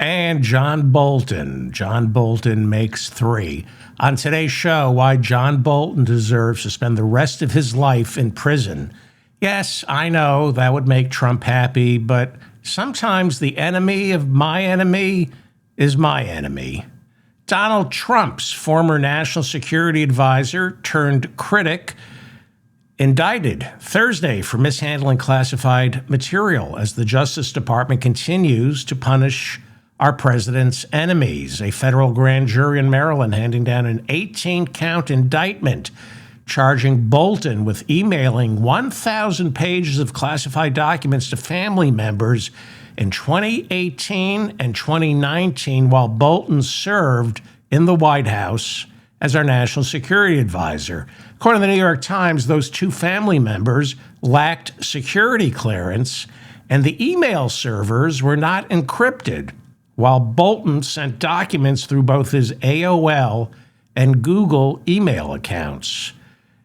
And John Bolton. John Bolton makes three. On today's show, why John Bolton deserves to spend the rest of his life in prison. Yes, I know that would make Trump happy, but sometimes the enemy of my enemy is my enemy. Donald Trump's former national security advisor turned critic indicted Thursday for mishandling classified material as the Justice Department continues to punish our president's enemies. A federal grand jury in Maryland handing down an 18-count indictment charging Bolton with emailing 1,000 pages of classified documents to family members in 2018 and 2019 while Bolton served in the White House as our national security advisor. According to the New York Times, those two family members lacked security clearance, and the email servers were not encrypted, while Bolton sent documents through both his AOL and Google email accounts.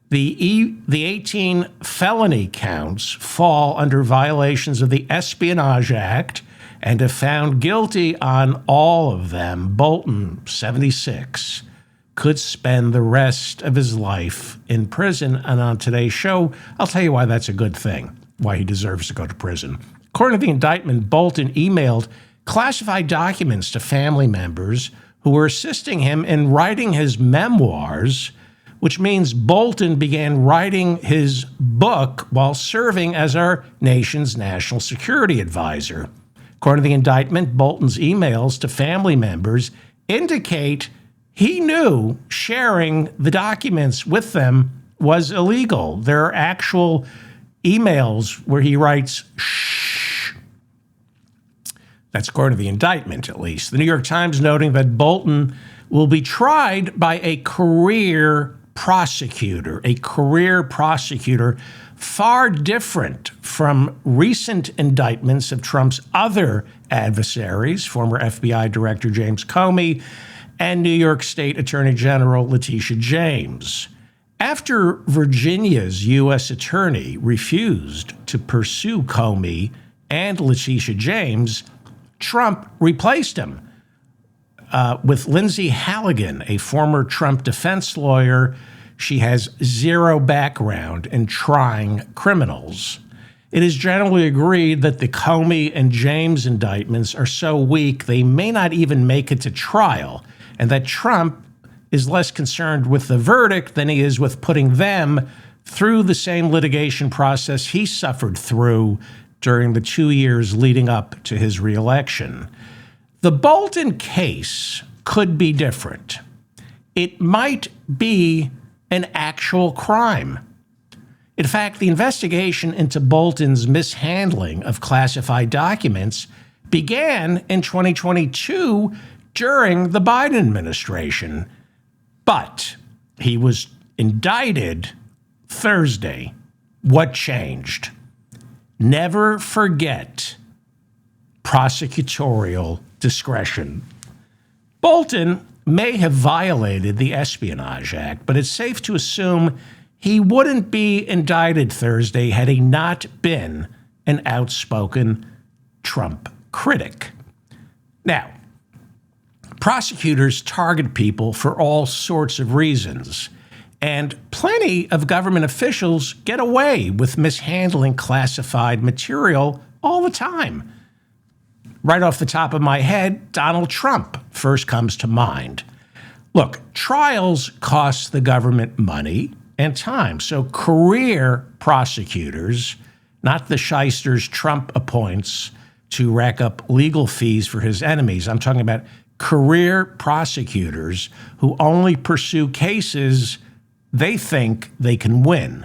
The 18 felony counts fall under violations of the Espionage Act, and if found guilty on all of them, Bolton, 76, could spend the rest of his life in prison. And on today's show, I'll tell you why that's a good thing, why he deserves to go to prison. According to the indictment, Bolton emailed classified documents to family members who were assisting him in writing his memoirs, which means Bolton began writing his book while serving as our nation's national security advisor. According to the indictment, Bolton's emails to family members indicate he knew sharing the documents with them was illegal. There are actual emails where he writes, shh. That's according to the indictment, at least. The New York Times noting that Bolton will be tried by a career prosecutor, far different from recent indictments of Trump's other adversaries, former FBI Director James Comey and New York State Attorney General Letitia James. After Virginia's U.S. attorney refused to pursue Comey and Letitia James, Trump replaced him with Lindsay Halligan, a former Trump defense lawyer. She has zero background in trying criminals. It is generally agreed that the Comey and James indictments are so weak they may not even make it to trial, and that Trump is less concerned with the verdict than he is with putting them through the same litigation process he suffered through during the 2 years leading up to his reelection. The Bolton case could be different. It might be an actual crime. In fact, the investigation into Bolton's mishandling of classified documents began in 2022 during the Biden administration, but he was indicted Thursday. What changed? Never forget prosecutorial discretion. Bolton may have violated the Espionage Act, but it's safe to assume he wouldn't be indicted Thursday had he not been an outspoken Trump critic. Now, prosecutors target people for all sorts of reasons, and plenty of government officials get away with mishandling classified material all the time. Right off the top of my head, Donald Trump first comes to mind. Look, trials cost the government money and time, so career prosecutors, not the shysters Trump appoints to rack up legal fees for his enemies. I'm talking about career prosecutors who only pursue cases they think they can win.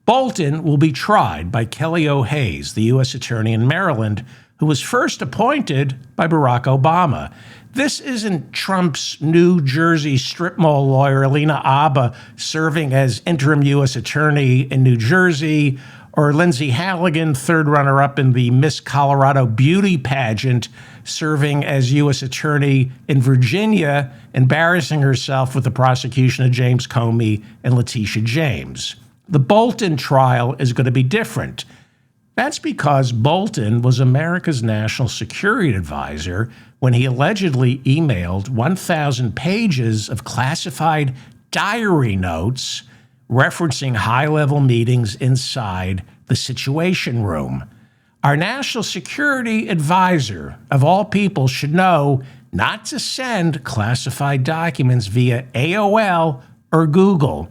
Bolton will be tried by Kelly O'Hayes, the U.S. Attorney in Maryland, who was first appointed by Barack Obama. This isn't Trump's New Jersey strip mall lawyer, Alina Abba, serving as interim U.S. Attorney in New Jersey, or Lindsay Halligan, third runner-up in the Miss Colorado beauty pageant, serving as U.S. Attorney in Virginia, embarrassing herself with the prosecution of James Comey and Letitia James. The Bolton trial is going to be different. That's because Bolton was America's national security advisor when he allegedly emailed 1,000 pages of classified diary notes referencing high-level meetings inside the Situation Room. Our national security advisor, of all people, should know not to send classified documents via AOL or Google.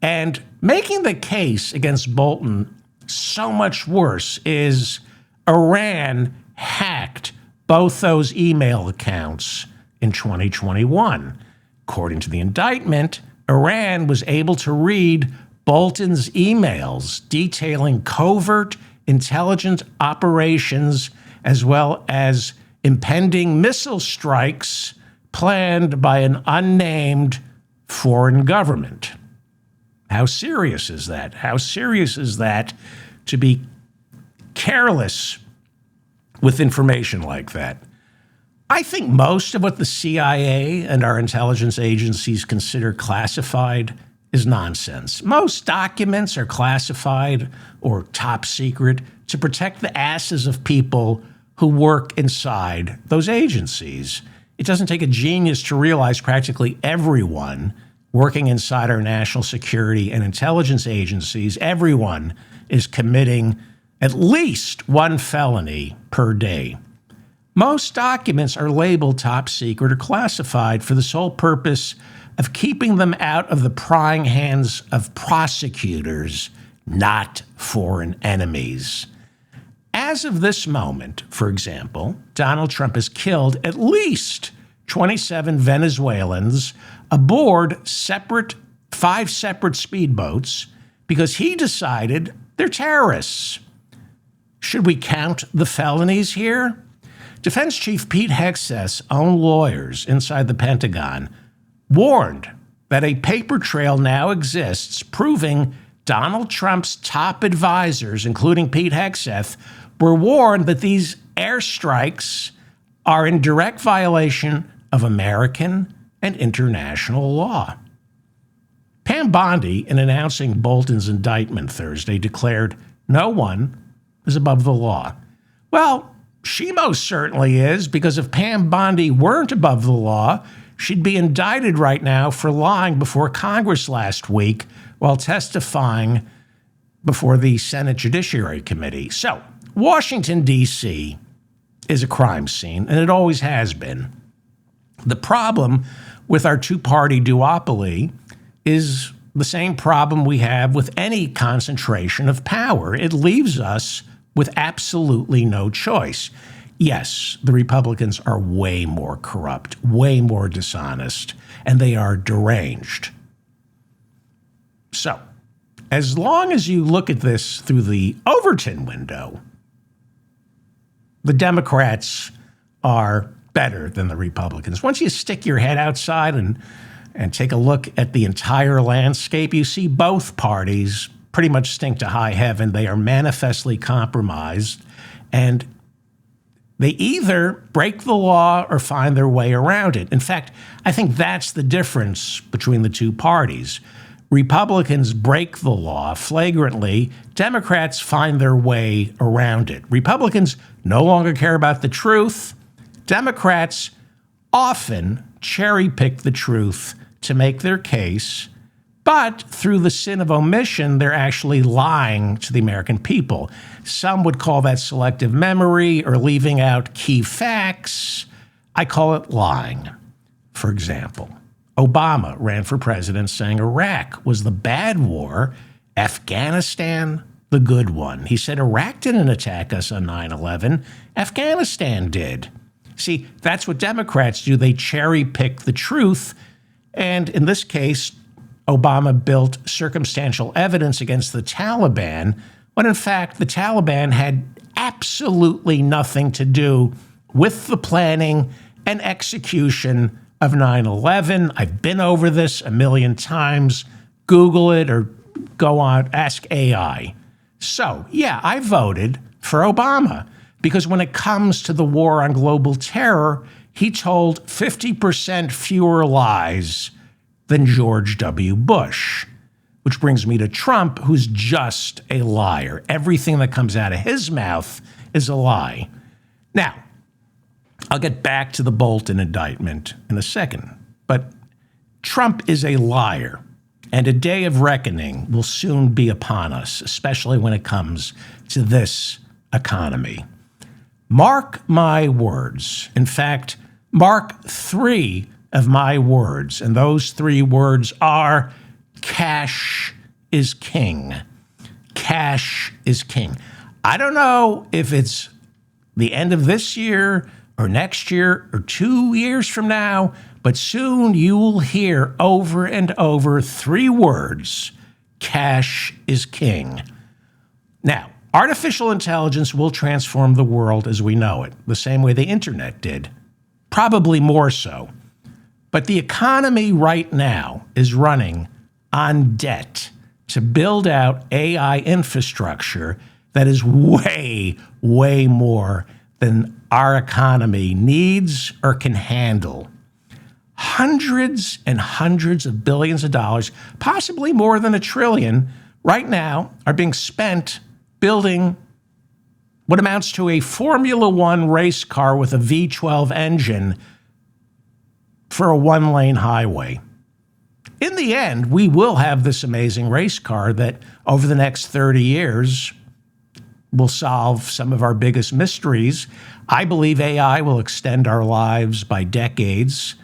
And making the case against Bolton so much worse is Iran hacked both those email accounts in 2021. According to the indictment, Iran was able to read Bolton's emails detailing covert intelligence operations as well as impending missile strikes planned by an unnamed foreign government. How serious is that? How serious is that to be careless with information like that? I think most of what the CIA and our intelligence agencies consider classified is nonsense. Most documents are classified or top secret to protect the asses of people who work inside those agencies. It doesn't take a genius to realize practically everyone working inside our national security and intelligence agencies, everyone is committing at least one felony per day. Most documents are labeled top secret or classified for the sole purpose of keeping them out of the prying hands of prosecutors, not foreign enemies. As of this moment, for example, Donald Trump has killed at least 27 Venezuelans aboard 5 separate speedboats because he decided they're terrorists. Should we count the felonies here? Defense Chief Pete Hegseth's own lawyers inside the Pentagon warned that a paper trail now exists proving Donald Trump's top advisors, including Pete Hegseth, were warned that these airstrikes are in direct violation of American and international law. Pam Bondi, in announcing Bolton's indictment Thursday, declared no one is above the law. Well, she most certainly is, because if Pam Bondi weren't above the law, she'd be indicted right now for lying before Congress last week while testifying before the Senate Judiciary Committee. So, Washington, D.C. is a crime scene, and it always has been. The problem with our two-party duopoly is the same problem we have with any concentration of power. It leaves us with absolutely no choice. Yes, the Republicans are way more corrupt, way more dishonest, and they are deranged. So, as long as you look at this through the Overton window, the Democrats are better than the Republicans. Once you stick your head outside and take a look at the entire landscape, you see both parties pretty much stink to high heaven. They are manifestly compromised, and they either break the law or find their way around it. In fact, I think that's the difference between the two parties. Republicans break the law flagrantly. Democrats find their way around it. Republicans no longer care about the truth. Democrats often cherry-pick the truth to make their case, but through the sin of omission, they're actually lying to the American people. Some would call that selective memory or leaving out key facts. I call it lying. For example, Obama ran for president saying Iraq was the bad war, Afghanistan the good one. He said Iraq didn't attack us on 9/11, Afghanistan did. See, that's what Democrats do. They cherry-pick the truth, and in this case, Obama built circumstantial evidence against the Taliban, when in fact the Taliban had absolutely nothing to do with the planning and execution of 9/11. I've been over this a million times. Google it or go on, ask AI. So, yeah, I voted for Obama because when it comes to the war on global terror, he told 50% fewer lies than George W. Bush, which brings me to Trump, who's just a liar. Everything that comes out of his mouth is a lie. Now, I'll get back to the Bolton indictment in a second, but Trump is a liar, and a day of reckoning will soon be upon us, especially when it comes to this economy. Mark my words. In fact, mark 3 of my words, and those 3 words are cash is king. Cash is king. I don't know if it's the end of this year or next year or 2 years from now, but soon you will hear over and over 3 words: cash is king. Now, artificial intelligence will transform the world as we know it, the same way the internet did, probably more so. But the economy right now is running on debt to build out AI infrastructure that is way, way more than our economy needs or can handle. Hundreds and hundreds of billions of dollars, possibly more than $1 trillion, right now are being spent building what amounts to a Formula One race car with a V12 engine for a 1-lane highway. In the end, we will have this amazing race car that over the next 30 years will solve some of our biggest mysteries. I believe AI will extend our lives by decades,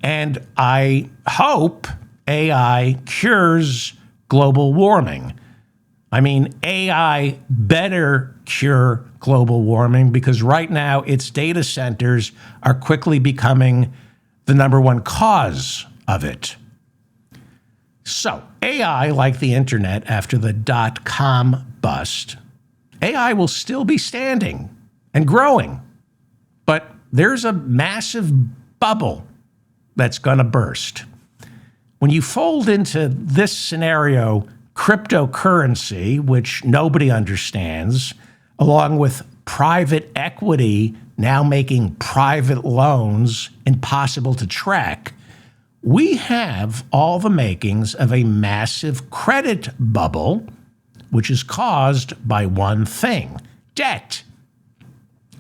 and I hope AI cures global warming. I mean, AI better cure global warming because right now its data centers are quickly becoming the number one cause of it. So AI, like the internet after the dot-com bust, AI will still be standing and growing, but there's a massive bubble that's going to burst. When you fold into this scenario cryptocurrency, which nobody understands, along with private equity now making private loans impossible to track, we have all the makings of a massive credit bubble, which is caused by one thing: debt.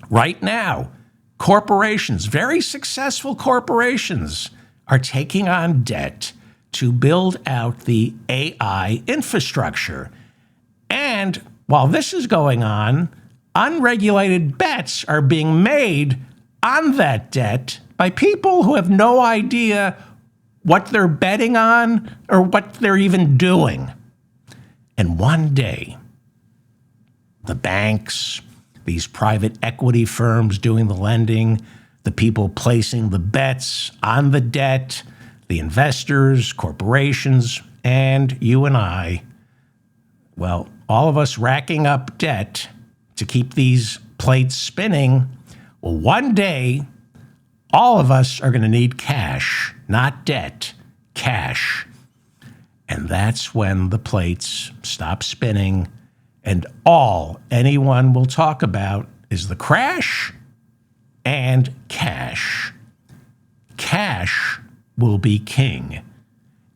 Right now, corporations, very successful corporations, are taking on debt to build out the AI infrastructure. And while this is going on, unregulated bets are being made on that debt by people who have no idea what they're betting on or what they're even doing. And one day, the banks, these private equity firms doing the lending, the people placing the bets on the debt, the investors, corporations, and you and I, well, all of us racking up debt to keep these plates spinning, well, one day, all of us are going to need cash, not debt, cash. And that's when the plates stop spinning and all anyone will talk about is the crash and cash. Cash will be king.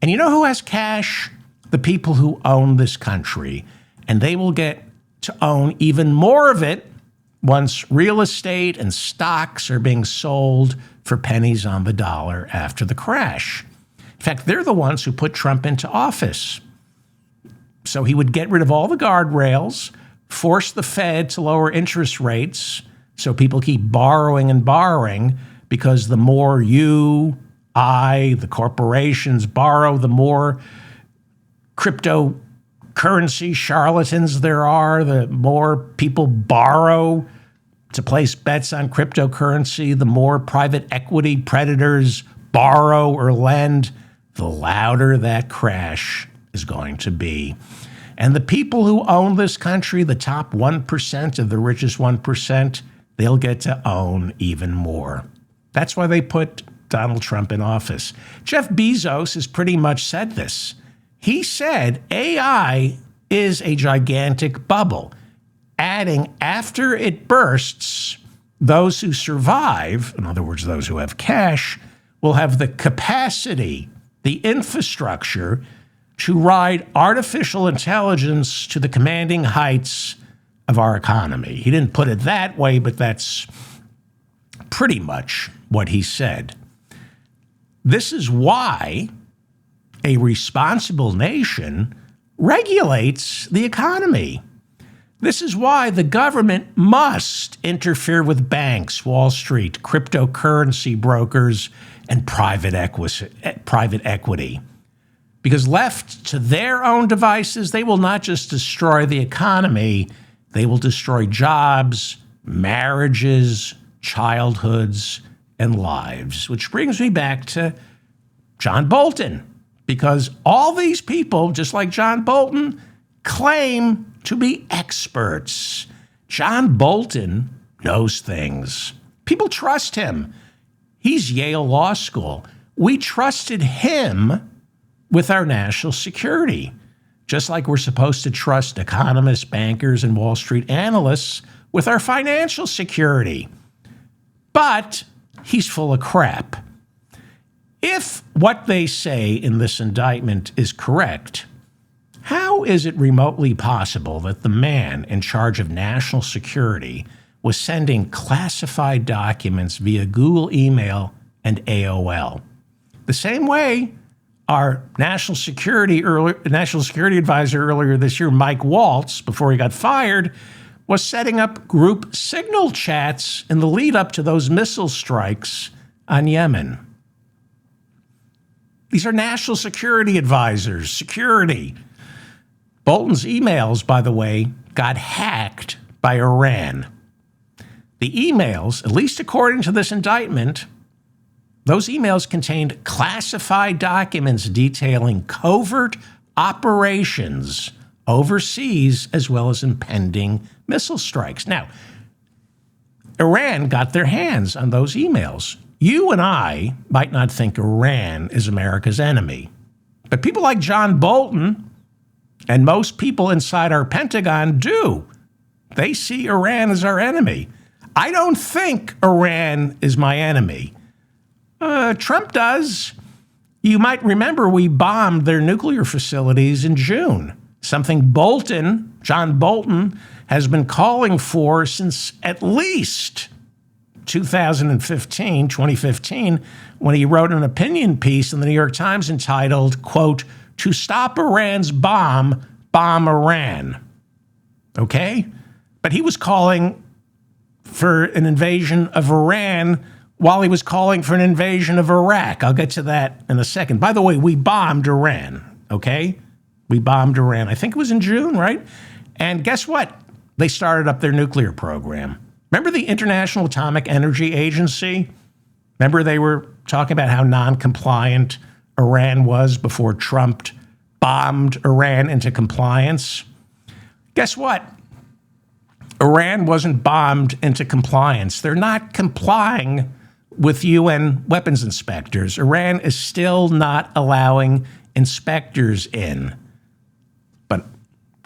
And you know who has cash? The people who own this country. And they will get to own even more of it once real estate and stocks are being sold for pennies on the dollar after the crash. In fact, they're the ones who put Trump into office. So he would get rid of all the guardrails, force the Fed to lower interest rates so people keep borrowing and borrowing, because the more you, I, the corporations borrow, the more cryptocurrency charlatans there are, the more people borrow to place bets on cryptocurrency, the more private equity predators borrow or lend, the louder that crash is going to be. And the people who own this country, the top 1% of the richest 1%, they'll get to own even more. That's why they put Donald Trump in office. Jeff Bezos has pretty much said this. He said AI is a gigantic bubble, adding after it bursts, those who survive, in other words, those who have cash, will have the capacity, the infrastructure to ride artificial intelligence to the commanding heights of our economy. He didn't put it that way, but that's pretty much what he said. This is why a responsible nation regulates the economy. This is why the government must interfere with banks, Wall Street, cryptocurrency brokers, and private equity. Because left to their own devices, they will not just destroy the economy, they will destroy jobs, marriages, childhoods, and lives. Which brings me back to John Bolton. Because all these people, just like John Bolton, claim to be experts. John Bolton knows things. People trust him. He's Yale Law School. We trusted him with our national security, just like we're supposed to trust economists, bankers, and Wall Street analysts with our financial security. But he's full of crap. If what they say in this indictment is correct, how is it remotely possible that the man in charge of national security was sending classified documents via Google email and AOL? The same way our national security advisor earlier this year, Mike Waltz, before he got fired, was setting up group signal chats in the lead up to those missile strikes on Yemen. These are national security advisors, security. Bolton's emails, by the way, got hacked by Iran. The emails, at least according to this indictment, those emails contained classified documents detailing covert operations overseas as well as impending missile strikes. Now, Iran got their hands on those emails. You and I might not think Iran is America's enemy, but people like John Bolton and most people inside our Pentagon do. They see Iran as our enemy. I don't think Iran is my enemy. Trump does. You might remember we bombed their nuclear facilities in June, something John Bolton, has been calling for since at least 2015, when he wrote an opinion piece in the New York Times entitled, quote, "To stop Iran's bomb Iran." Okay? But he was calling for an invasion of Iran while he was calling for an invasion of Iraq. I'll get to that in a second. By the way, we bombed Iran, okay? We bombed Iran. I think it was in June, right? And guess what? They started up their nuclear program. Remember the International Atomic Energy Agency? Remember they were talking about how non-compliant Iran was before Trump bombed Iran into compliance? Guess what? Iran wasn't bombed into compliance. They're not complying with UN weapons inspectors. Iran is still not allowing inspectors in. But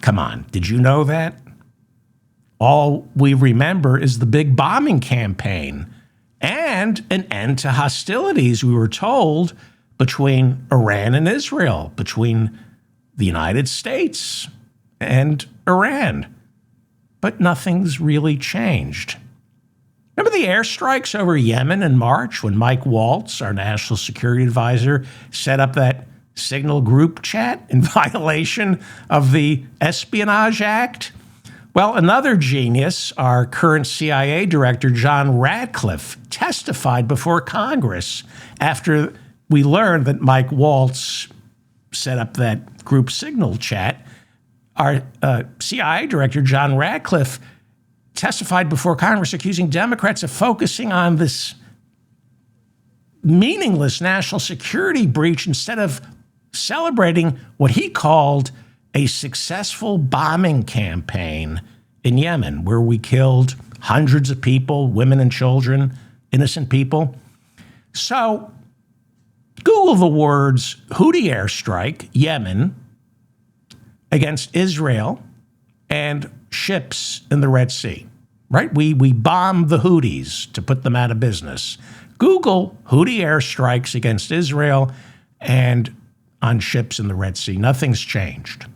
come on, did you know that? All we remember is the big bombing campaign and an end to hostilities, we were told, between Iran and Israel, between the United States and Iran. But nothing's really changed. Remember the airstrikes over Yemen in March when Mike Waltz, our national security advisor, set up that signal group chat in violation of the Espionage Act? Well, another genius, our current CIA director, John Ratcliffe, testified before Congress after we learned that Mike Waltz set up that group signal chat. Our CIA director, John Ratcliffe, testified before Congress accusing Democrats of focusing on this meaningless national security breach instead of celebrating what he called a successful bombing campaign in Yemen, where we killed hundreds of people, women and children, innocent people. So Google the words Houthi airstrike, Yemen, against Israel and ships in the Red Sea, right? We bombed the Houthis to put them out of business. Google Houthi airstrikes against Israel and on ships in the Red Sea. Nothing's changed.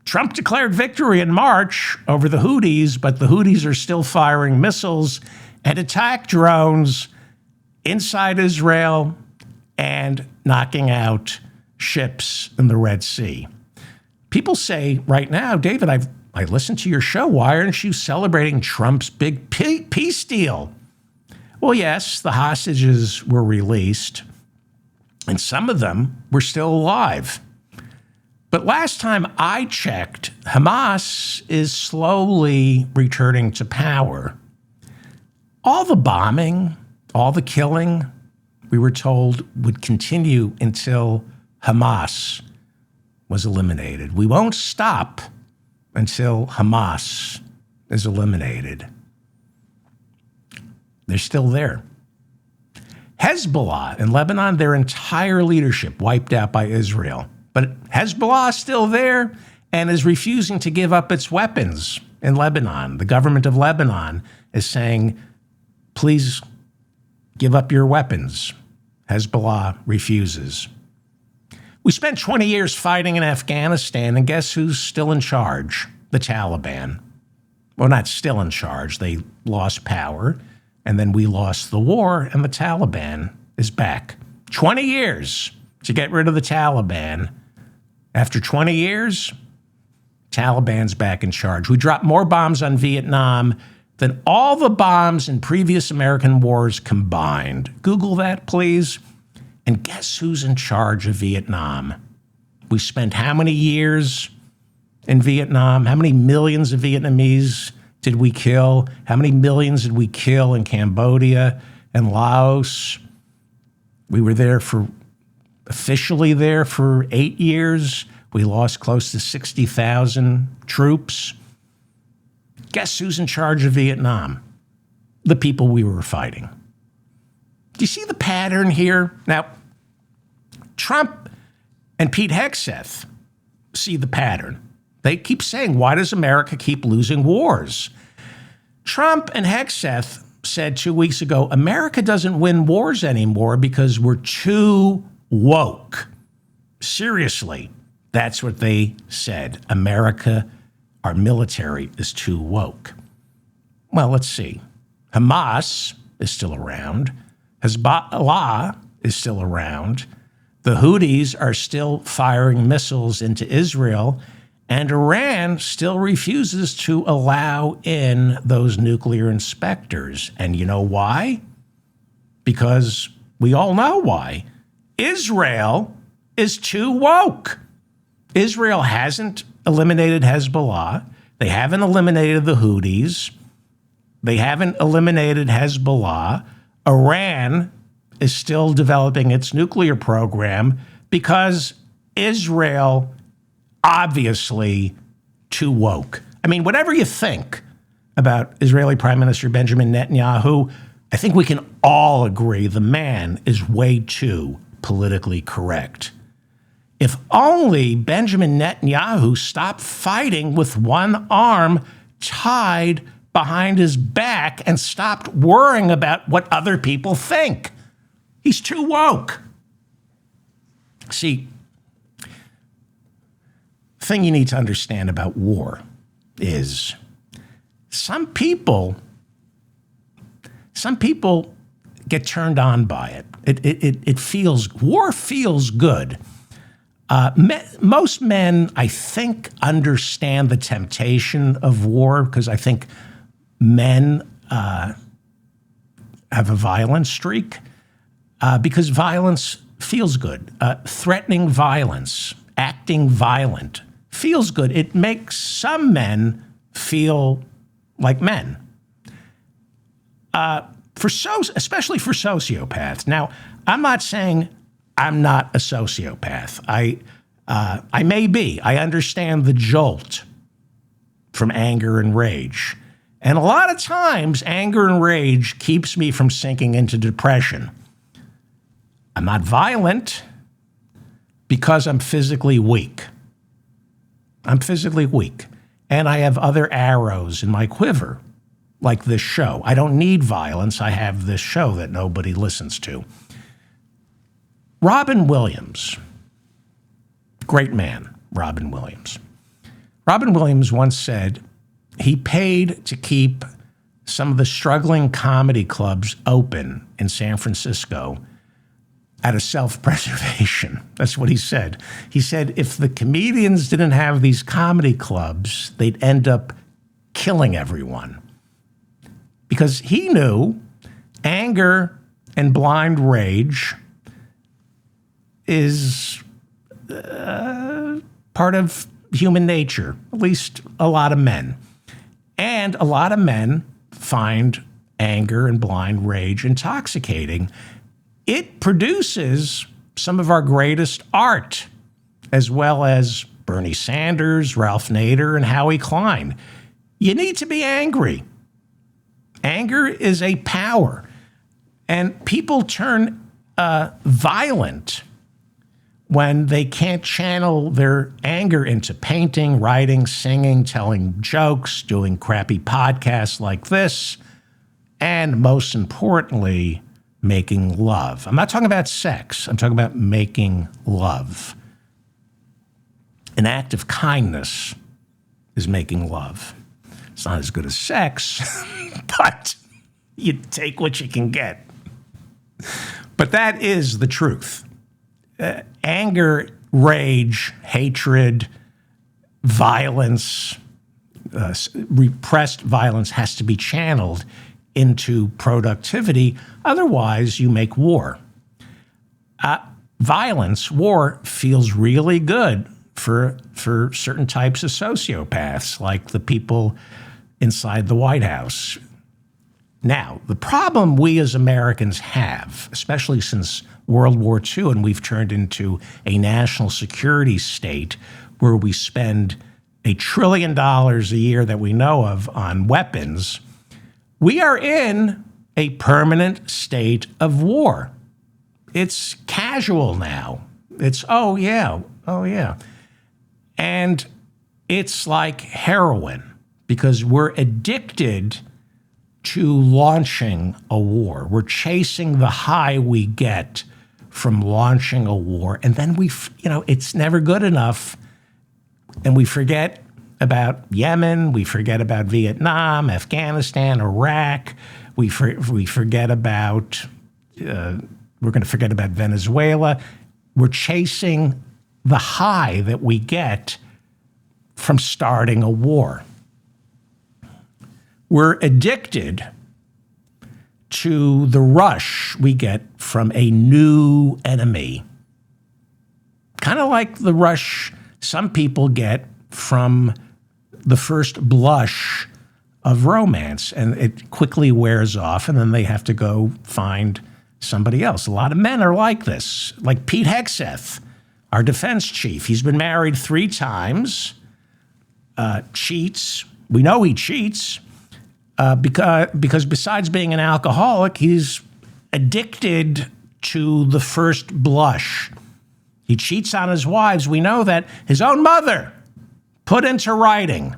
Trump declared victory in March over the Houthis, but the Houthis are still firing missiles and attack drones inside Israel and knocking out ships in the Red Sea. People say right now, David, I listened to your show. Why aren't you celebrating Trump's big peace deal? Well, yes, the hostages were released, and some of them were still alive. But last time I checked, Hamas is slowly returning to power. All the bombing, all the killing, we were told would continue until Hamas was eliminated. We won't stop until Hamas is eliminated. They're still there. Hezbollah in Lebanon, their entire leadership wiped out by Israel. But Hezbollah is still there and is refusing to give up its weapons in Lebanon. The government of Lebanon is saying, please give up your weapons. Hezbollah refuses. We spent 20 years fighting in Afghanistan, and guess who's still in charge? The Taliban. Well, not still in charge. They lost power, and then we lost the war, and the Taliban is back. 20 years to get rid of the Taliban. After 20 years, Taliban's back in charge. We dropped more bombs on Vietnam than all the bombs in previous American wars combined. Google that, please. And guess who's in charge of Vietnam? We spent how many years in Vietnam? How many millions of Vietnamese did we kill? How many millions did we kill in Cambodia and Laos? We were there officially there for 8 years. We lost close to 60,000 troops. Guess who's in charge of Vietnam? The people we were fighting. Do you see the pattern here? Now, Trump and Pete Hegseth see the pattern. They keep saying, why does America keep losing wars? Trump and Hegseth said 2 weeks ago, America doesn't win wars anymore because we're too woke. Seriously, that's what they said. America, our military is too woke. Well, let's see. Hamas is still around. Hezbollah is still around. The Houthis are still firing missiles into Israel, and Iran still refuses to allow in those nuclear inspectors. And you know why? Because we all know why. Israel is too woke. Israel hasn't eliminated Hezbollah. They haven't eliminated the Houthis. They haven't eliminated Hezbollah. Iran is still developing its nuclear program because Israel obviously too woke. I mean, whatever you think about Israeli Prime Minister Benjamin Netanyahu, I think we can all agree the man is way too politically correct. If only Benjamin Netanyahu stopped fighting with one arm tied behind his back and stopped worrying about what other people think. He's too woke. See, the thing you need to understand about war is some people get turned on by it. War feels good. Most men, I think, understand the temptation of war because I think men have a violent streak because violence feels good. Threatening violence, acting violent feels good. It makes some men feel like men. Especially for sociopaths. Now, I'm not saying I'm not a sociopath. I may be. I understand the jolt from anger and rage. And a lot of times, anger and rage keeps me from sinking into depression. I'm not violent because I'm physically weak. I'm physically weak. And I have other arrows in my quiver, like this show. I don't need violence. I have this show that nobody listens to. Robin Williams, great man, Robin Williams. Robin Williams once said he paid to keep some of the struggling comedy clubs open in San Francisco out of self-preservation. That's what he said. He said if the comedians didn't have these comedy clubs, they'd end up killing everyone. Because he knew anger and blind rage is part of human nature, at least a lot of men. And a lot of men find anger and blind rage intoxicating. It produces some of our greatest art, as well as Bernie Sanders, Ralph Nader, and Howie Klein. You need to be angry. Anger is a power. And people turn violent when they can't channel their anger into painting, writing, singing, telling jokes, doing crappy podcasts like this, and most importantly, making love. I'm not talking about sex. I'm talking about making love. An act of kindness is making love. It's not as good as sex, but you take what you can get. But that is the truth. Anger, rage, hatred, violence, repressed violence has to be channeled into productivity. Otherwise, you make war. Violence, war, feels really good for certain types of sociopaths, like the people inside the White House. Now, the problem we as Americans have, especially since World War II, and we've turned into a national security state where we spend $1 trillion a year that we know of on weapons, we are in a permanent state of war. It's casual now. It's, oh yeah. And it's like heroin because we're addicted to launching a war. We're chasing the high we get from launching a war. And then it's never good enough. And we forget about Yemen. We forget about Vietnam, Afghanistan, Iraq. We forget about, we're going to forget about Venezuela. We're chasing the high that we get from starting a war. We're addicted to the rush we get from a new enemy. Kind of like the rush some people get from the first blush of romance, and it quickly wears off, and then they have to go find somebody else. A lot of men are like this, like Pete Hegseth, our defense chief. He's been married 3 times, cheats. We know he cheats. Because besides being an alcoholic, he's addicted to the first blush. He cheats on his wives. We know that his own mother put into writing,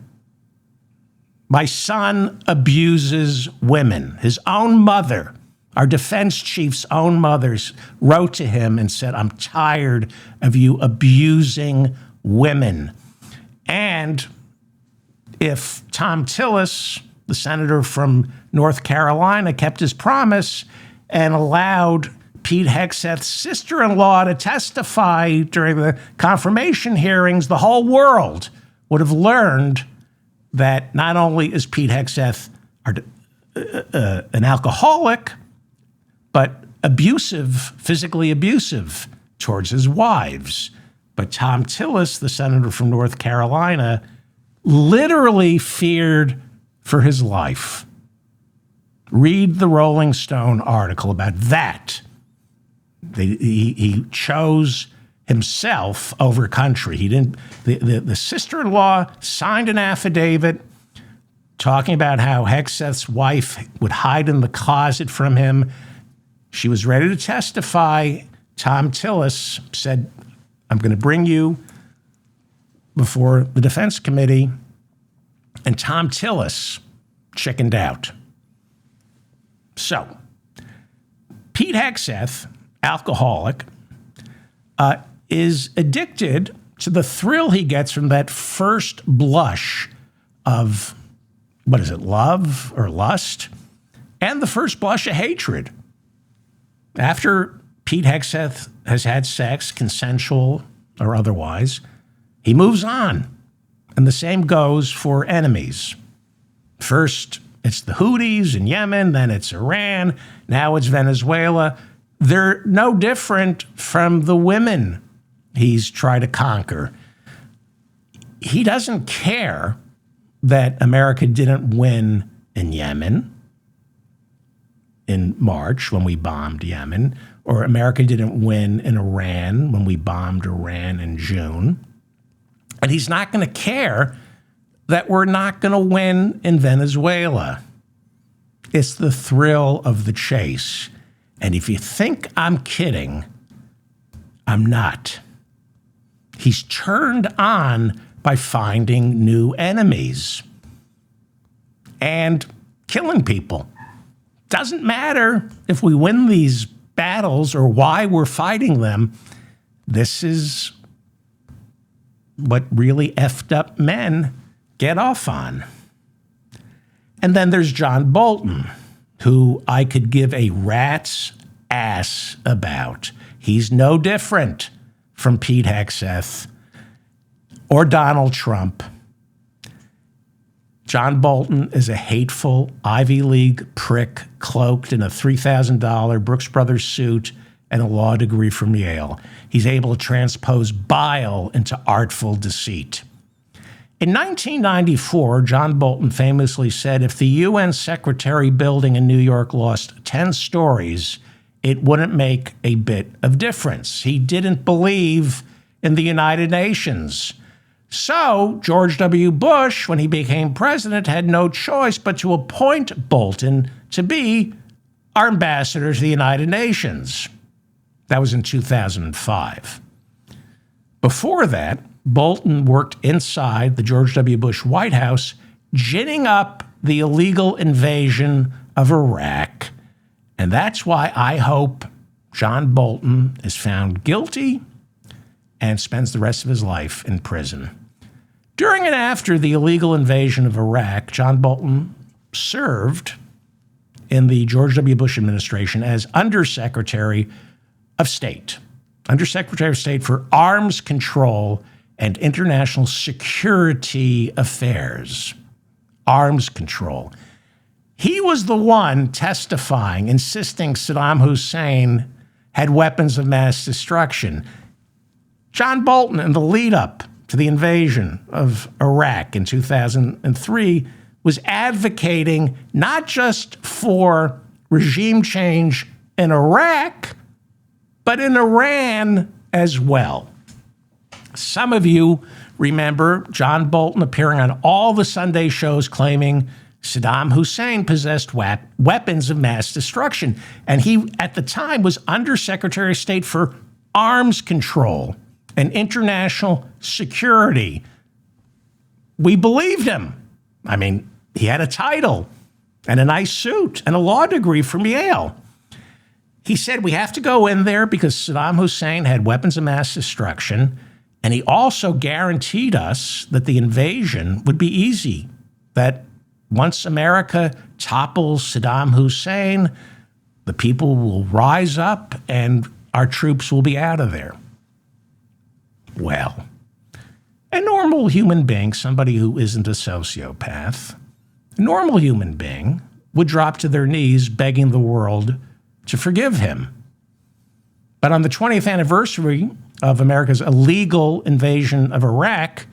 my son abuses women. His own mother, our defense chief's own mother, wrote to him and said, I'm tired of you abusing women. And if Thom Tillis, the senator from North Carolina, kept his promise and allowed Pete Hegseth's sister-in-law to testify during the confirmation hearings, the whole world would have learned that not only is Pete Hegseth an alcoholic, but abusive, physically abusive towards his wives. But Thom Tillis, the senator from North Carolina, literally feared for his life. Read the Rolling Stone article about that. He chose himself over country. He didn't. The sister-in-law signed an affidavit talking about how Hegseth's wife would hide in the closet from him. She was ready to testify. Thom Tillis said, I'm going to bring you before the defense committee. And Thom Tillis chickened out. So, Pete Hegseth, alcoholic, is addicted to the thrill he gets from that first blush of, what is it, love or lust, and the first blush of hatred. After Pete Hegseth has had sex, consensual or otherwise, he moves on. And the same goes for enemies. First, it's the Houthis in Yemen, then it's Iran, now it's Venezuela. They're no different from the women he's tried to conquer. He doesn't care that America didn't win in Yemen in March when we bombed Yemen, or America didn't win in Iran when we bombed Iran in June. And he's not going to care that we're not going to win in Venezuela. It's the thrill of the chase. And if you think I'm kidding, I'm not. He's turned on by finding new enemies and killing people. Doesn't matter if we win these battles or why we're fighting them. This is what really effed up men get off on. And then there's John Bolton, who I could give a rat's ass about. He's no different from Pete Hegseth or Donald Trump. John Bolton is a hateful Ivy League prick cloaked in a $3,000 Brooks Brothers suit and a law degree from Yale. He's able to transpose bile into artful deceit. In 1994, John Bolton famously said if the UN Secretary building in New York lost 10 stories, it wouldn't make a bit of difference. He didn't believe in the United Nations. So George W. Bush, when he became president, had no choice but to appoint Bolton to be our ambassador to the United Nations. That was in 2005. Before that, Bolton worked inside the George W. Bush White House, ginning up the illegal invasion of Iraq. And that's why I hope John Bolton is found guilty and spends the rest of his life in prison. During and after the illegal invasion of Iraq, John Bolton served in the George W. Bush administration as Undersecretary of State for Arms Control and International Security Affairs. Arms control. He was the one testifying, insisting Saddam Hussein had weapons of mass destruction. John Bolton, in the lead up to the invasion of Iraq in 2003, was advocating not just for regime change in Iraq, but in Iran as well. Some of you remember John Bolton appearing on all the Sunday shows claiming Saddam Hussein possessed weapons of mass destruction. And he, at the time, was Undersecretary of State for Arms Control and International Security. We believed him. I mean, he had a title and a nice suit and a law degree from Yale. He said we have to go in there because Saddam Hussein had weapons of mass destruction. And he also guaranteed us that the invasion would be easy, that once America topples Saddam Hussein, the people will rise up and our troops will be out of there. Well, a normal human being, somebody who isn't a sociopath, a normal human being would drop to their knees begging the world to forgive him. But on the 20th anniversary of America's illegal invasion of Iraq,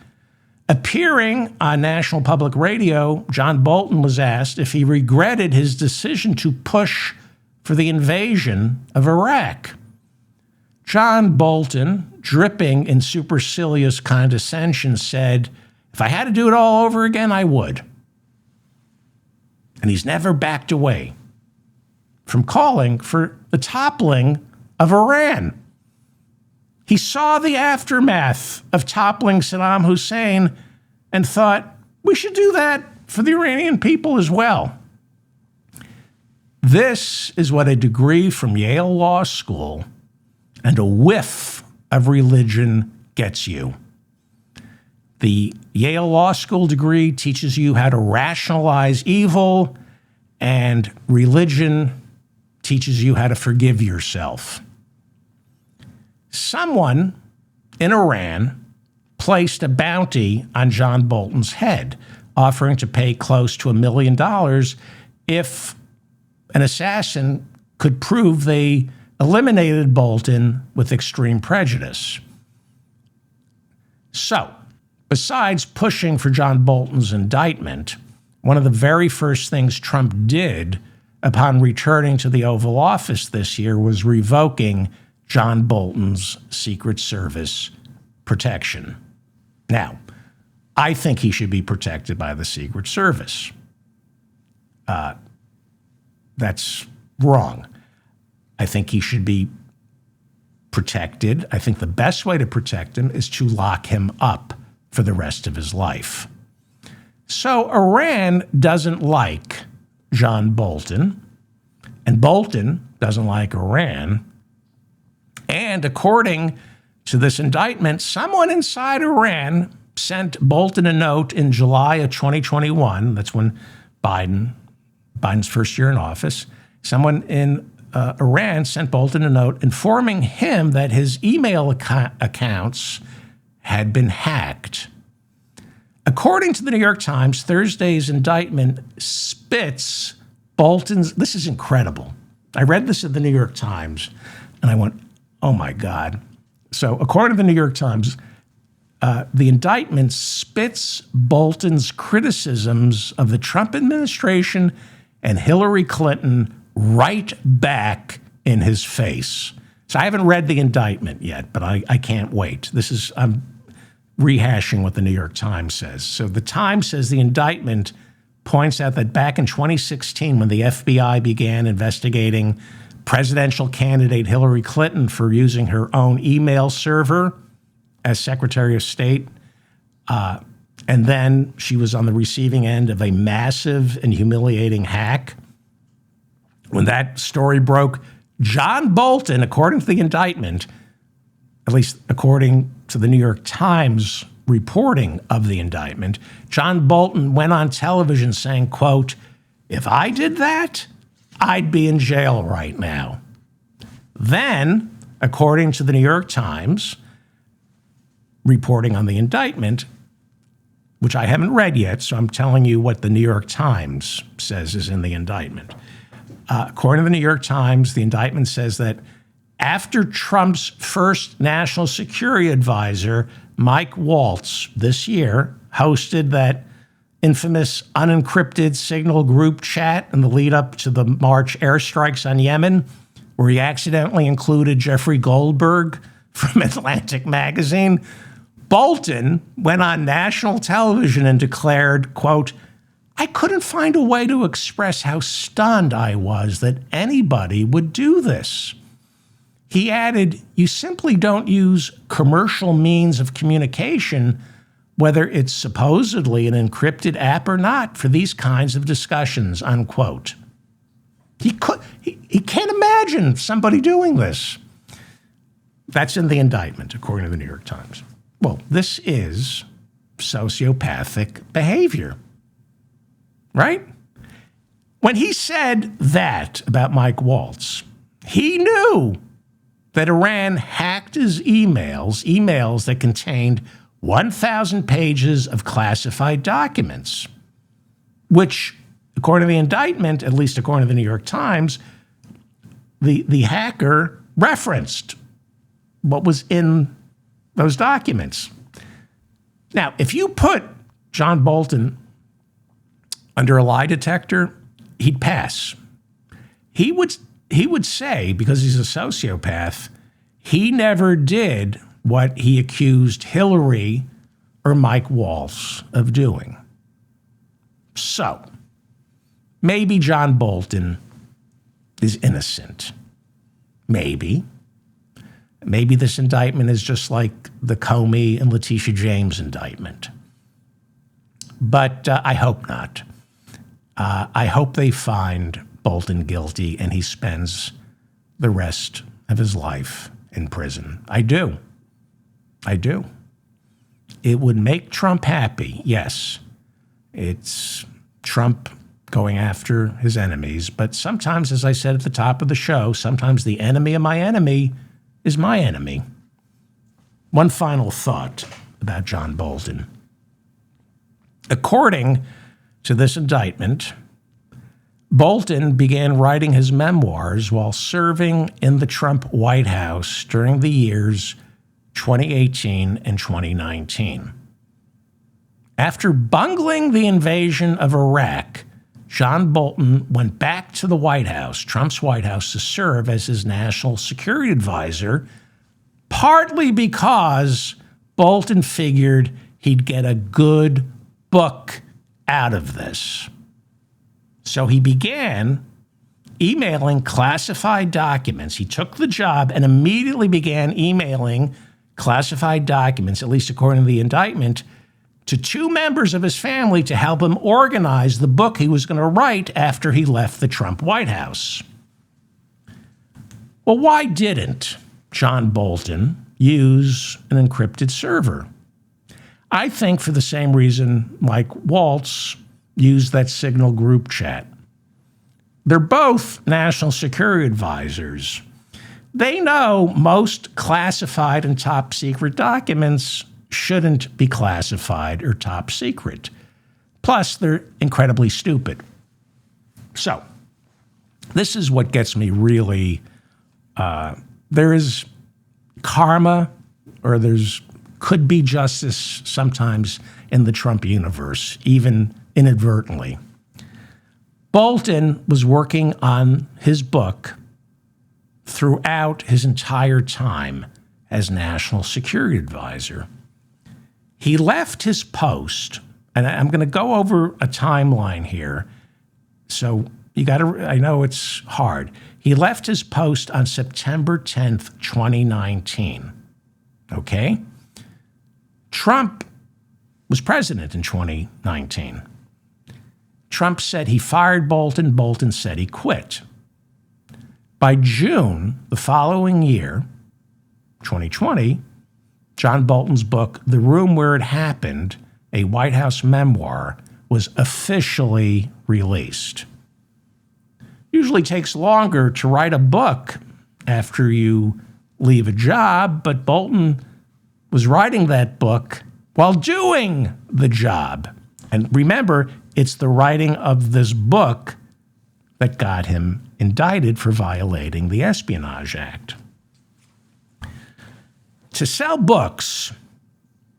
appearing on National Public Radio, John Bolton was asked if he regretted his decision to push for the invasion of Iraq. John Bolton, dripping in supercilious condescension, said, if I had to do it all over again, I would. And he's never backed away from calling for the toppling of Iran. He saw the aftermath of toppling Saddam Hussein and thought, we should do that for the Iranian people as well. This is what a degree from Yale Law School and a whiff of religion gets you. The Yale Law School degree teaches you how to rationalize evil, and religion teaches you how to forgive yourself. Someone in Iran placed a bounty on John Bolton's head, offering to pay close to $1 million if an assassin could prove they eliminated Bolton with extreme prejudice. So, besides pushing for John Bolton's indictment, one of the very first things Trump did upon returning to the Oval Office this year was revoking John Bolton's Secret Service protection. Now, I think he should be protected by the Secret Service. That's wrong. I think he should be protected. I think the best way to protect him is to lock him up for the rest of his life. So Iran doesn't like John Bolton, and Bolton doesn't like Iran. And according to this indictment, someone inside Iran sent Bolton a note in July of 2021. That's when Biden's first year in office. Someone in Iran sent Bolton a note informing him that his email accounts had been hacked. According to the New York Times, Thursday's indictment spits Bolton's, this is incredible. I read this in the New York Times and I went, oh my God. So according to the New York Times, the indictment spits Bolton's criticisms of the Trump administration and Hillary Clinton right back in his face. So I haven't read the indictment yet, but I can't wait. I'm rehashing what the New York Times says. So the Times says the indictment points out that back in 2016, when the FBI began investigating presidential candidate Hillary Clinton for using her own email server as Secretary of State, and then she was on the receiving end of a massive and humiliating hack. When that story broke, John Bolton, according to the indictment, at least according to the New York Times reporting of the indictment, John Bolton went on television saying, quote, "If I did that, I'd be in jail right now." Then, according to the New York Times reporting on the indictment, which I haven't read yet, so I'm telling you what the New York Times says is in the indictment. According to the New York Times, the indictment says that after Trump's first national security advisor, Mike Waltz, this year, hosted that infamous unencrypted signal group chat in the lead up to the March airstrikes on Yemen, where he accidentally included Jeffrey Goldberg from Atlantic Magazine, Bolton went on national television and declared, quote, "I couldn't find a way to express how stunned I was that anybody would do this." He added, "You simply don't use commercial means of communication, whether it's supposedly an encrypted app or not, for these kinds of discussions," unquote. He can't imagine somebody doing this. That's in the indictment, according to the New York Times. Well, this is sociopathic behavior, right? When he said that about Mike Waltz, he knew that Iran hacked his emails that contained 1,000 pages of classified documents, which, according to the indictment, at least according to the New York Times, the hacker referenced what was in those documents. Now, if you put John Bolton under a lie detector, he'd pass. He would say, because he's a sociopath, he never did what he accused Hillary or Mike Waltz of doing. So, maybe John Bolton is innocent. Maybe. Maybe this indictment is just like the Comey and Letitia James indictment. But I hope not. I hope they find Bolton guilty and he spends the rest of his life in prison. I do. I do. It would make Trump happy, yes. It's Trump going after his enemies. But sometimes, as I said at the top of the show, sometimes the enemy of my enemy is my enemy. One final thought about John Bolton. According to this indictment, Bolton began writing his memoirs while serving in the Trump White House during the years 2018 and 2019. After bungling the invasion of Iraq, John Bolton went back to the White House, Trump's White House, to serve as his national security advisor, partly because Bolton figured he'd get a good book out of this. So he began emailing classified documents. He took the job and immediately began emailing classified documents, at least according to the indictment, to two members of his family to help him organize the book he was going to write after he left the Trump White House. Well, why didn't John Bolton use an encrypted server? I think for the same reason Mike Waltz used that Signal group chat. They're both national security advisors. They know most classified and top secret documents shouldn't be classified or top secret. Plus, they're incredibly stupid. So, this is what gets me really, there is karma, or there's could be justice sometimes in the Trump universe, even inadvertently. Bolton was working on his book throughout his entire time as national security advisor. He left his post, and I'm going to go over a timeline here, so you got to, I know it's hard. He left his post on September 10th, 2019, okay? Trump was president in 2019. Trump said he fired Bolton. Bolton said he quit. By June the following year, 2020, John Bolton's book, The Room Where It Happened, a White House memoir, was officially released. Usually takes longer to write a book after you leave a job, but Bolton was writing that book while doing the job. And remember, it's the writing of this book that got him indicted for violating the Espionage Act. To sell books,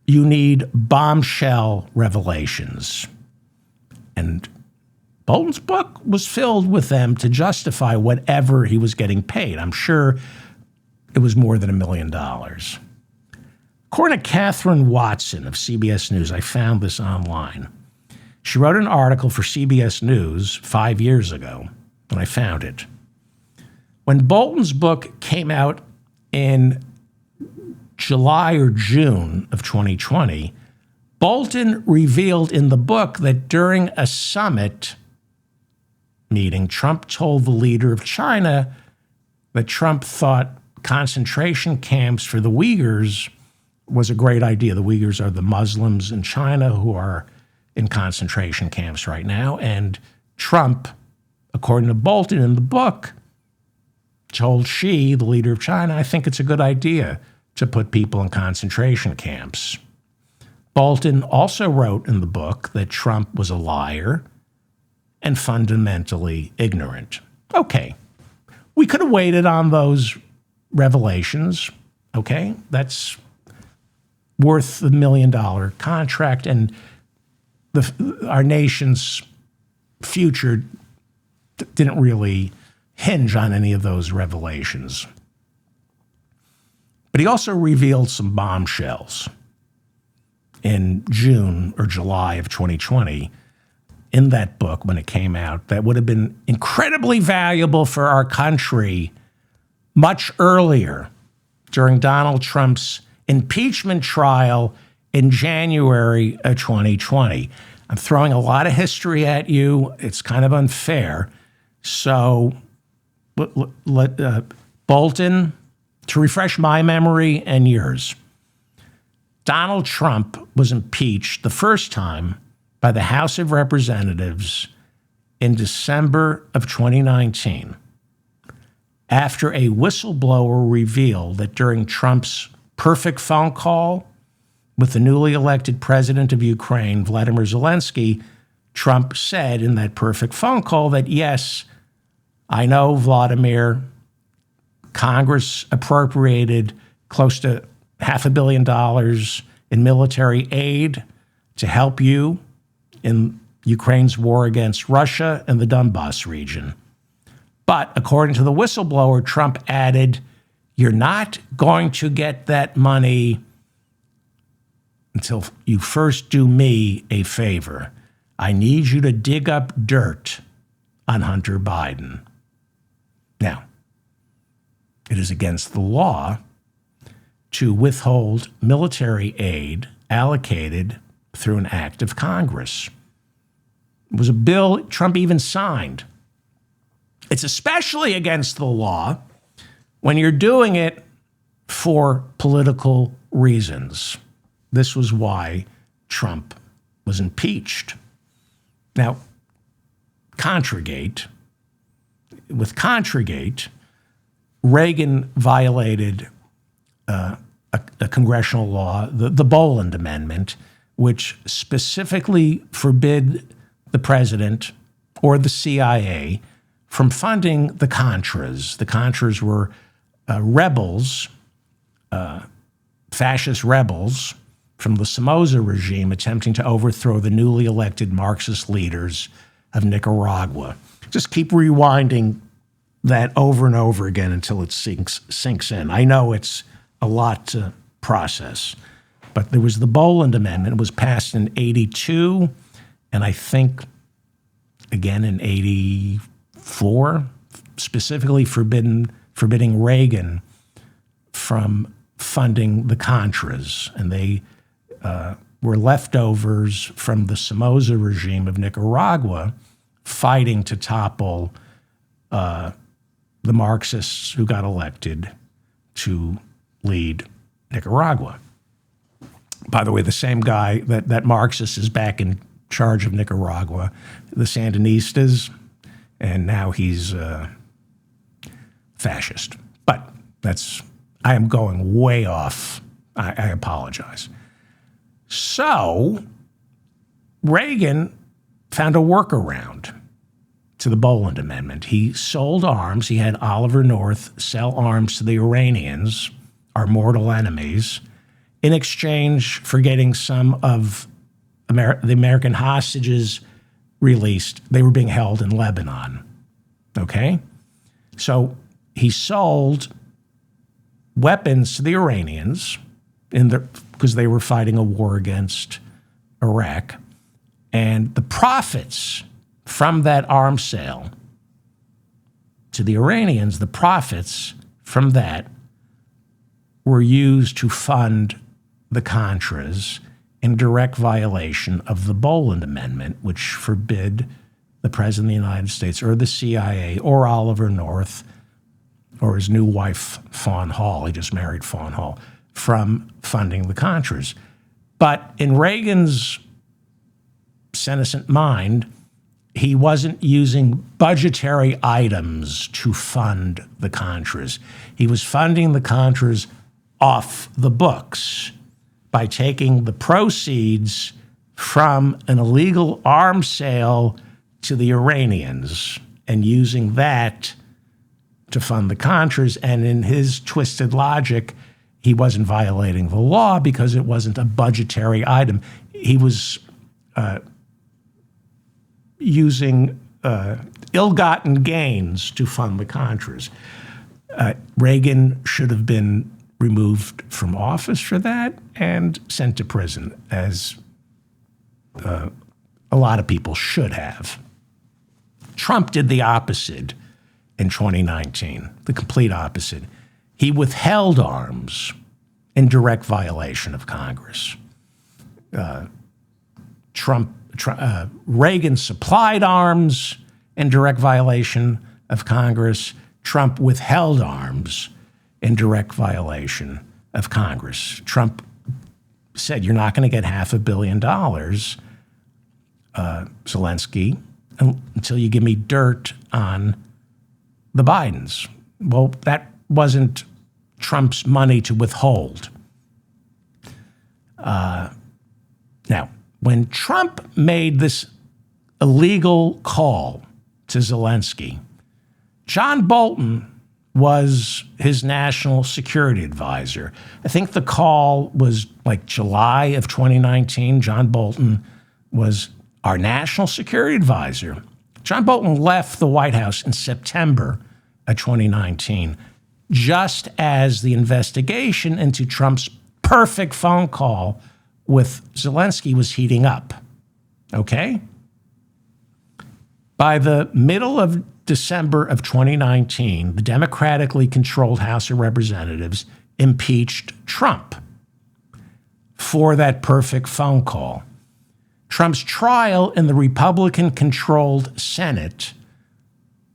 you need bombshell revelations. And Bolton's book was filled with them to justify whatever he was getting paid. I'm sure it was more than $1 million. According to Catherine Watson of CBS News, I found this online. She wrote an article for CBS News 5 years ago when I found it. When Bolton's book came out in July or June of 2020, Bolton revealed in the book that during a summit meeting, Trump told the leader of China that Trump thought concentration camps for the Uyghurs was a great idea. The Uyghurs are the Muslims in China who are in concentration camps right now. And Trump, according to Bolton in the book, told Xi, the leader of China, I think it's a good idea to put people in concentration camps. Bolton also wrote in the book that Trump was a liar and fundamentally ignorant. Okay, we could have waited on those revelations, okay? That's worth the $1 million contract, and our nation's future didn't really hinge on any of those revelations. But he also revealed some bombshells in June or July of 2020 in that book when it came out that would have been incredibly valuable for our country much earlier during Donald Trump's impeachment trial in January of 2020. I'm throwing a lot of history at you. It's kind of unfair. So Bolton, to refresh my memory and yours, Donald Trump was impeached the first time by the House of Representatives in December of 2019 after a whistleblower revealed that during Trump's perfect phone call with the newly elected president of Ukraine, Vladimir Zelensky, Trump said in that perfect phone call that, yes, I know, Vladimir, Congress appropriated close to $500 million in military aid to help you in Ukraine's war against Russia and the Donbass region. But according to the whistleblower, Trump added, you're not going to get that money until you first do me a favor. I need you to dig up dirt on Hunter Biden. Now, it is against the law to withhold military aid allocated through an act of Congress. It was a bill Trump even signed. It's especially against the law when you're doing it for political reasons. This was why Trump was impeached. Now, with Contragate, Reagan violated a congressional law, the Boland Amendment, which specifically forbid the president or the CIA from funding the Contras. The Contras were rebels, fascist rebels from the Somoza regime attempting to overthrow the newly elected Marxist leaders of Nicaragua. Just keep rewinding that over and over again until it sinks in. I know it's a lot to process, but there was the Boland Amendment. It was passed in 82, and I think again in 84, specifically forbidding Reagan from funding the Contras, and they were leftovers from the Somoza regime of Nicaragua fighting to topple the Marxists who got elected to lead Nicaragua. By the way, the same guy, that Marxist is back in charge of Nicaragua, the Sandinistas, and now he's fascist. But I am going way off. I apologize. So Reagan found a workaround to the Boland Amendment. He sold arms. He had Oliver North sell arms to the Iranians, our mortal enemies, in exchange for getting some of the American hostages released. They were being held in Lebanon. Okay? So he sold weapons to the Iranians because they were fighting a war against Iraq. And the profits from that arms sale to the Iranians, the profits from that were used to fund the Contras in direct violation of the Boland Amendment, which forbid the President of the United States or the CIA or Oliver North or his new wife, Fawn Hall, he just married Fawn Hall, from funding the Contras. But in Reagan's senescent mind, he wasn't using budgetary items to fund the Contras. He was funding the Contras off the books by taking the proceeds from an illegal arms sale to the Iranians and using that to fund the Contras. And in his twisted logic, he wasn't violating the law because it wasn't a budgetary item. He was using ill-gotten gains to fund the Contras. Reagan should have been removed from office for that and sent to prison, as a lot of people should have. Trump did the opposite in 2019, the complete opposite. He withheld arms in direct violation of Congress. Reagan supplied arms in direct violation of Congress. Trump withheld arms in direct violation of Congress. Trump said, you're not going to get $500 million, Zelensky, until you give me dirt on the Bidens. Well, that wasn't Trump's money to withhold. Now, when Trump made this illegal call to Zelensky, John Bolton was his national security advisor. I think the call was like July of 2019. John Bolton was our national security advisor. John Bolton left the White House in September of 2019, just as the investigation into Trump's perfect phone call with Zelensky was heating up. Okay? By the middle of December of 2019, the democratically controlled House of Representatives impeached Trump for that perfect phone call. Trump's trial in the Republican-controlled Senate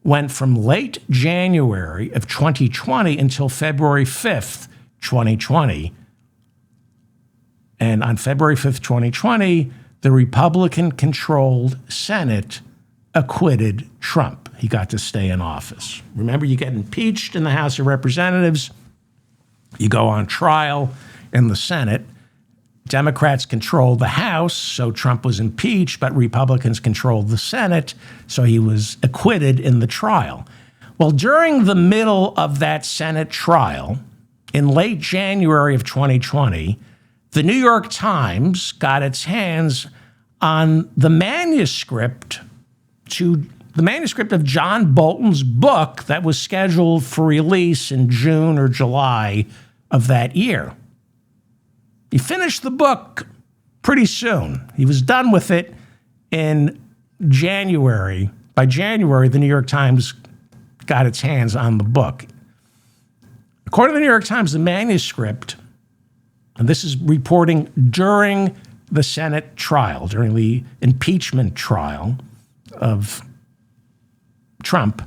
went from late January of 2020 until February 5th, 2020. And on February 5th, 2020, the Republican-controlled Senate acquitted Trump. He got to stay in office. Remember, you get impeached in the House of Representatives, you go on trial in the Senate. Democrats controlled the House, so Trump was impeached, but Republicans controlled the Senate, so he was acquitted in the trial. Well, during the middle of that Senate trial, in late January of 2020, the New York Times got its hands on the manuscript of John Bolton's book that was scheduled for release in June or July of that year. He finished the book pretty soon. He was done with it in January. By January, the New York Times got its hands on the book. According to the New York Times, the manuscript, and this is reporting during the Senate trial, during the impeachment trial of Trump,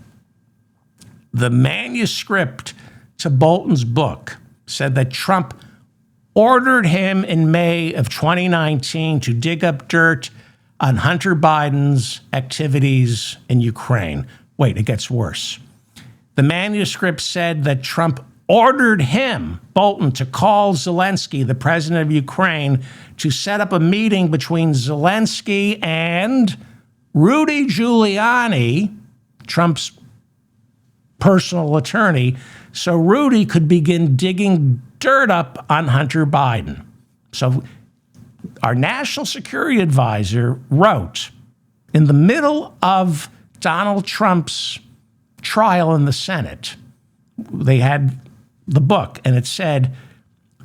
the manuscript to Bolton's book said that Trump ordered him in May of 2019 to dig up dirt on Hunter Biden's activities in Ukraine. Wait, it gets worse. The manuscript said that Trump ordered him, Bolton, to call Zelensky, the president of Ukraine, to set up a meeting between Zelensky and Rudy Giuliani, Trump's personal attorney, so Rudy could begin digging dirt up on Hunter Biden. So our national security advisor wrote, in the middle of Donald Trump's trial in the Senate, they had the book, and it said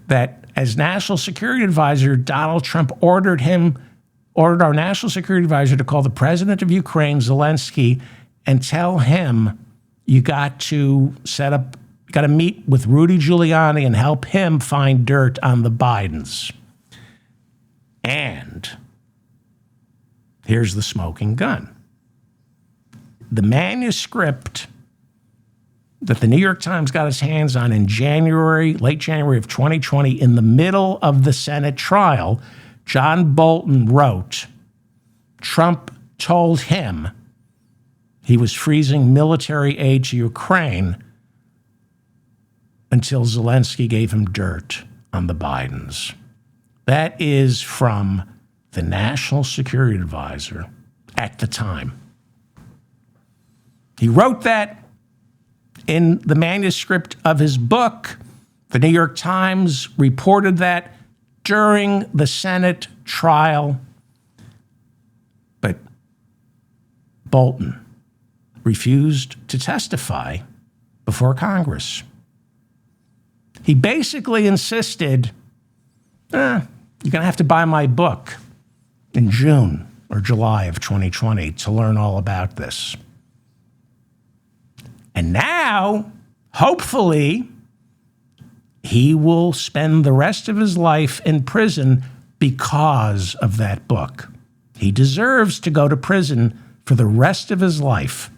that as national security advisor, Donald Trump ordered our national security advisor to call the president of Ukraine, Zelensky, and tell him you got to meet with Rudy Giuliani and help him find dirt on the Bidens. And here's the smoking gun. The manuscript that the New York Times got its hands on in late January of 2020, in the middle of the Senate trial, John Bolton wrote, Trump told him he was freezing military aid to Ukraine until Zelensky gave him dirt on the Bidens. That is from the National Security Advisor at the time. He wrote that in the manuscript of his book. The New York Times reported that during the Senate trial. But Bolton refused to testify before Congress. He basically insisted, you're going to have to buy my book in June or July of 2020 to learn all about this. And now, hopefully, he will spend the rest of his life in prison because of that book. He deserves to go to prison for the rest of his life.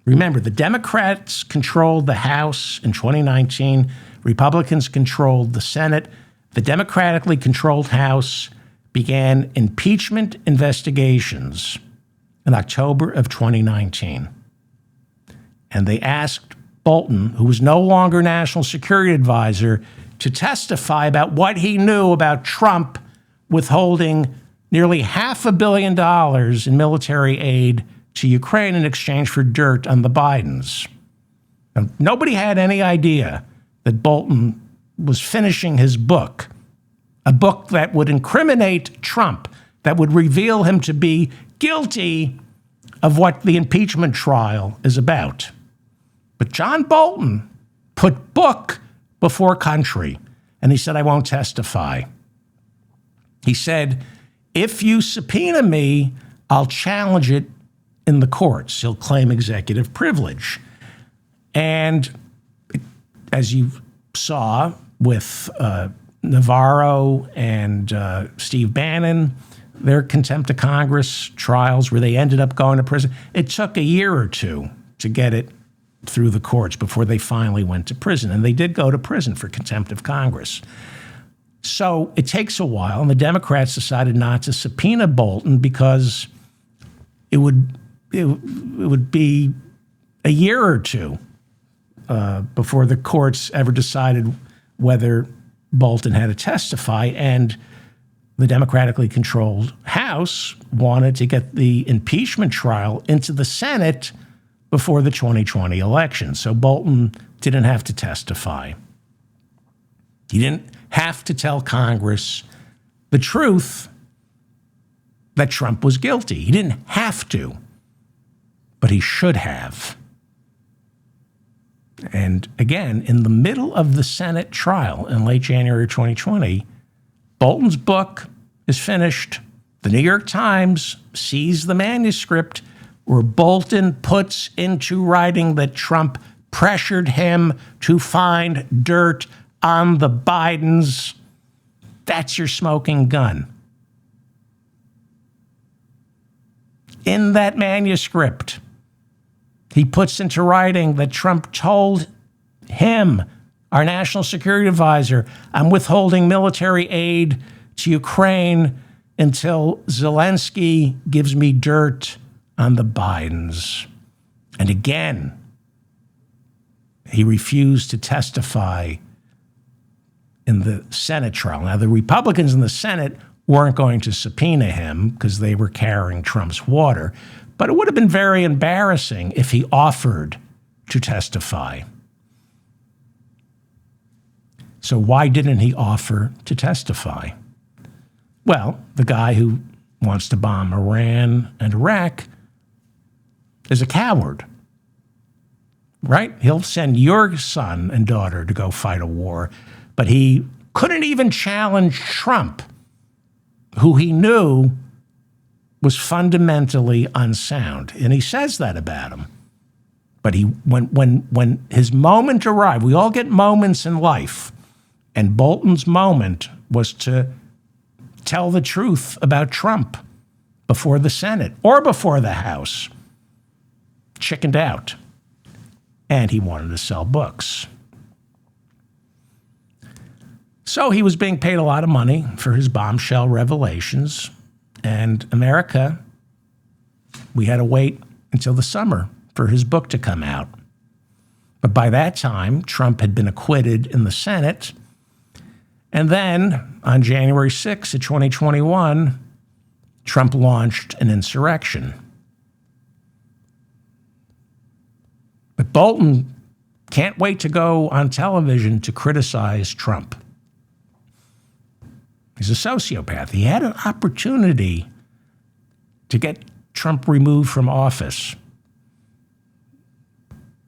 Remember, the Democrats controlled the House in 2019. Republicans controlled the Senate. the democratically controlled House began impeachment investigations in October of 2019. And they asked Bolton, who was no longer National Security Advisor, to testify about what he knew about Trump withholding nearly $500 million in military aid to Ukraine in exchange for dirt on the Bidens. And nobody had any idea that Bolton was finishing his book, a book that would incriminate Trump, that would reveal him to be guilty of what the impeachment trial is about. But John Bolton put book before country, and he said, I won't testify. He said, if you subpoena me, I'll challenge it in the courts. He'll claim executive privilege. And as you saw with Navarro and Steve Bannon, their contempt of Congress trials where they ended up going to prison, it took a year or two to get it through the courts before they finally went to prison. And they did go to prison for contempt of Congress. So it takes a while, and the Democrats decided not to subpoena Bolton because it would be a year or two before the courts ever decided whether Bolton had to testify. And the democratically controlled House wanted to get the impeachment trial into the Senate before the 2020 election. So Bolton didn't have to testify. He didn't have to tell Congress the truth that Trump was guilty. He didn't have to, but he should have. And again, in the middle of the Senate trial in late January 2020, Bolton's book is finished. The New York Times sees the manuscript where Bolton puts into writing that Trump pressured him to find dirt on the Bidens. That's your smoking gun. In that manuscript, he puts into writing that Trump told him, our national security advisor, I'm withholding military aid to Ukraine until Zelensky gives me dirt on the Bidens. And again, he refused to testify in the Senate trial. Now, the Republicans in the Senate weren't going to subpoena him because they were carrying Trump's water, but it would have been very embarrassing if he offered to testify. So why didn't he offer to testify? Well, the guy who wants to bomb Iran and Iraq is a coward, right? He'll send your son and daughter to go fight a war, but he couldn't even challenge Trump, who he knew was fundamentally unsound. And he says that about him. But when his moment arrived, we all get moments in life, and Bolton's moment was to tell the truth about Trump before the Senate or before the House. Chickened out. And he wanted to sell books. So he was being paid a lot of money for his bombshell revelations. And America, we had to wait until the summer for his book to come out. But by that time, Trump had been acquitted in the Senate. And then on January 6th of 2021, Trump launched an insurrection. But Bolton can't wait to go on television to criticize Trump. He's a sociopath. He had an opportunity to get Trump removed from office.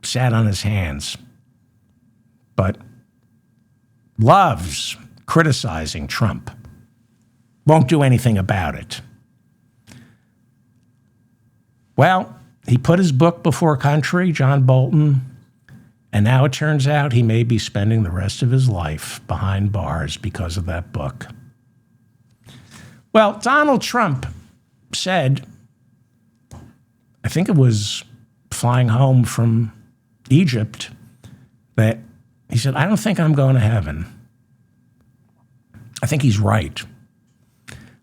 Sat on his hands. But loves criticizing Trump. Won't do anything about it. Well, he put his book before country, John Bolton, and now it turns out he may be spending the rest of his life behind bars because of that book. Well, Donald Trump said, I think it was flying home from Egypt, that he said, I don't think I'm going to heaven. I think he's right.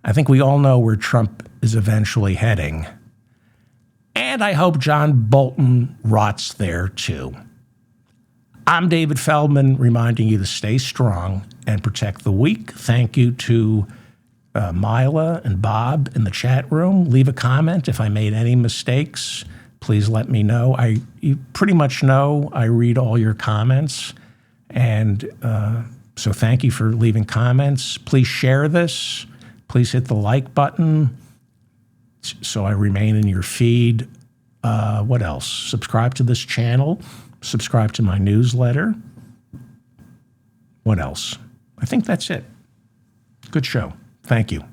I think we all know where Trump is eventually heading. And I hope John Bolton rots there too. I'm David Feldman, reminding you to stay strong and protect the weak. Thank you to Mila and Bob in the chat room. Leave a comment if I made any mistakes. Please let me know. You pretty much know I read all your comments. And so thank you for leaving comments. Please share this. Please hit the like button so I remain in your feed. What else? Subscribe to this channel. Subscribe to my newsletter. What else? I think that's it. Good show. Thank you.